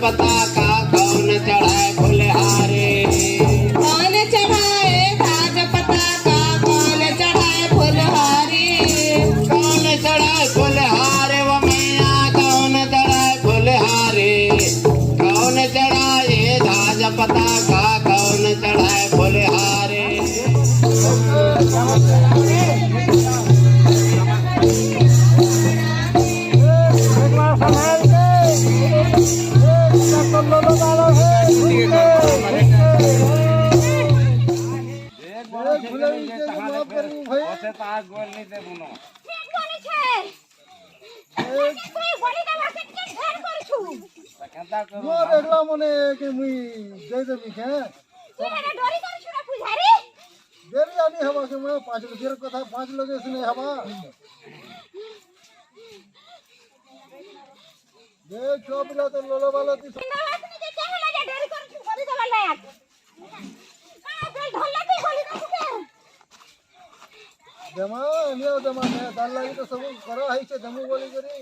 पताका कौन चढ़ाए फुलहारे। कौन चढ़ाए ध्वज पताका कौन चढ़ाए फुलहारी। कौन चढ़ाए फुलहारे वो मैया कौन चढ़ाए फुलहारे। कौन चढ़ाए ध्वज पताका कौन चढ़ाए फुलहारे। মনে কি মুই দেই দেবি কে দেরি আনি হবা কে মই 5 লোকের কথা 5 লোকে শুনে হবা দেখ সব বিলা তো ললো বালো তুই দেমা নিও দেমা দাল লাগি তো সব করা হইছে দেমু বলি করি